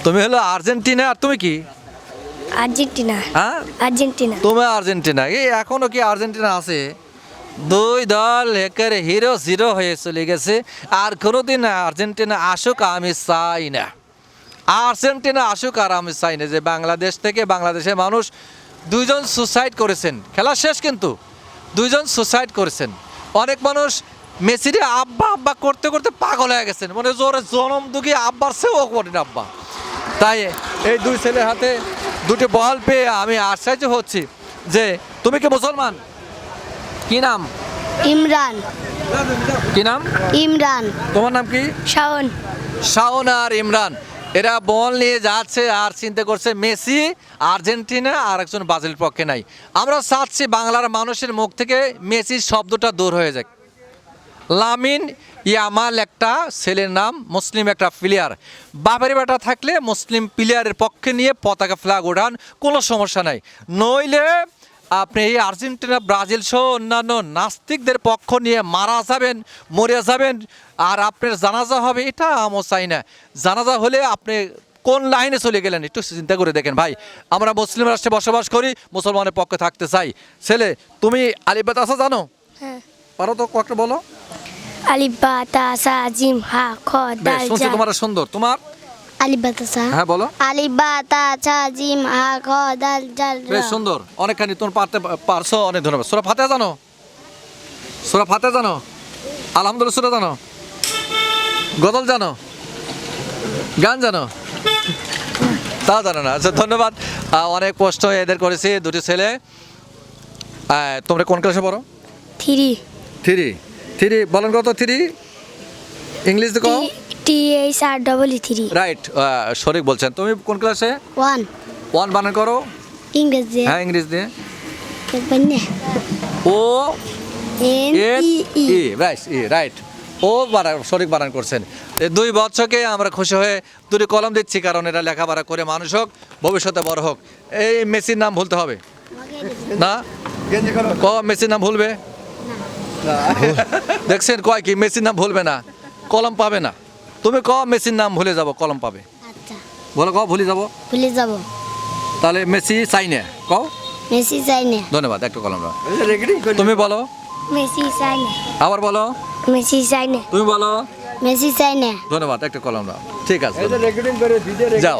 তুমি হলো আর্জেন্টিনা, আর তুমি কি? আর্জেন্টিনা। হ্যাঁ, আর্জেন্টিনা। তুমি আর্জেন্টিনা। এই এখনো কি আর্জেন্টিনা আছে? দুই দল একেবারে হিরো জিরো হয়ে চলে গেছে। আর কোনোদিন আর্জেন্টিনা আসুক আমি চাই না। আর্জেন্টিনা আসুক আর আমি চাই না। যে বাংলাদেশ থেকে বাংলাদেশের মানুষ দুইজন সুসাইড করেছেন, খেলা শেষ কিন্তু দুইজন সুসাইড করেছেন। অনেক মানুষ মেসিরে আব্বা আব্বা করতে করতে পাগল হয়ে গেছেন, মানে জোরে জনম দুঃখী আব্বার সেও করেন আব্বা। তাই এই দুই ছেলের হাতে দুটি বল পেয়ে আমি আশ্চর্য হচ্ছি। যে তুমি কি মুসলমান? কি নাম? ইমরান। কি নাম? ইমরান। তোমার নাম কি? শাওন। শাওন আর ইমরান, এরা বল নিয়ে যাচ্ছে আর চিন্তা করছে মেসি আর্জেন্টিনা আর একজন ব্রাজিলের পক্ষে নাই। আমরা চাচ্ছি বাংলার মানুষের মুখ থেকে মেসির শব্দটা দূর হয়ে যাক। লামিন ইয়ামাল একটা ছেলের নাম, মুসলিম একটা প্লেয়ার। বাপের বেটা থাকলে মুসলিম প্লেয়ারের পক্ষে নিয়ে পতাকা ফ্ল্যাগ ওঠান, কোনো সমস্যা নাই। নইলে আপনি এই আর্জেন্টিনা ব্রাজিল সহ অন্যান্য নাস্তিকদের পক্ষ নিয়ে মারা যাবেন, মরে যাবেন, আর আপনার জানাজা হবে, এটা আমরা চাই না। জানাজা হলে আপনি কোন লাইনে চলে গেলেন একটু চিন্তা করে দেখেন ভাই। আমরা মুসলিম রাষ্ট্রে বসবাস করি, মুসলমানের পক্ষে থাকতে চাই। ছেলে, তুমি আলিফ বা তাসা জানো? হ্যাঁ। পারো তো কয়েকটা বলো। আলিফ বা তা সা জিম হা খ বেশ, দাল শুনছি জা। তোমার সুন্দর। তোমার? আলিফ বা তা সা। হ্যাঁ বলো। আলিফ বা তা সা জিম হা খ দাল জাল রা। বেশ সুন্দর, অনেকখানি তোমার পারছো, অনেক ধন্যবাদ। সূরা ফাতিহা জানো? সূরা ফাতিহা জানো? আলহামদুলিল্লাহ সূরা জানো? গজল জানো? গান জানো? তা জানো না? আচ্ছা, ধন্যবাদ। অনেক প্রশ্ন এদের করেছি দুটি ছেলে। তোমরা কোন ক্লাসে পড়ো? থ্রি। থ্রি। থ্রি বলেন কত? থ্রি ইংলিশ দেখো। T H R double E three. Right, সঠিক বলছেন। তুমি কোন ক্লাসে? ওয়ান। ওয়ান বানান করো। ইংরেজি। হ্যাঁ, ইংলিশ দিয়ে। বন্যা। ও এন এন ই ই। ই, রাইট, ই রাইট। ও বানান, সঠিক বানান করছেন। এই দুই বছরকে আমরা খুশি হয়ে দুটি কলম দিচ্ছি, কারণ এরা লেখাপড়া করে মানুষ হোক, ভবিষ্যতে বড় হোক। এই মেসির নাম ভুলতে হবে না? ক মেসির নাম ভুলবে? দেখছেন কয় কি মেসির নাম ভুলবে না, কলম পাবে না। তুমি ক মেসির নাম ভুলে যাব, কলম পাবে। আচ্ছা। বলো ক ভুলে যাব। ভুলে যাব। তাহলে মেসি চাই না, ক। মেসি চাই না। ধন্যবাদ, একটা কলম দাও। তুমি বলো। মেসি চাই না। আবার বলো। মেসি চাই না। তুমি বলো। মেসি চাই না। ধন্যবাদ, একটা কলম দাও। ঠিক আছে, যাও।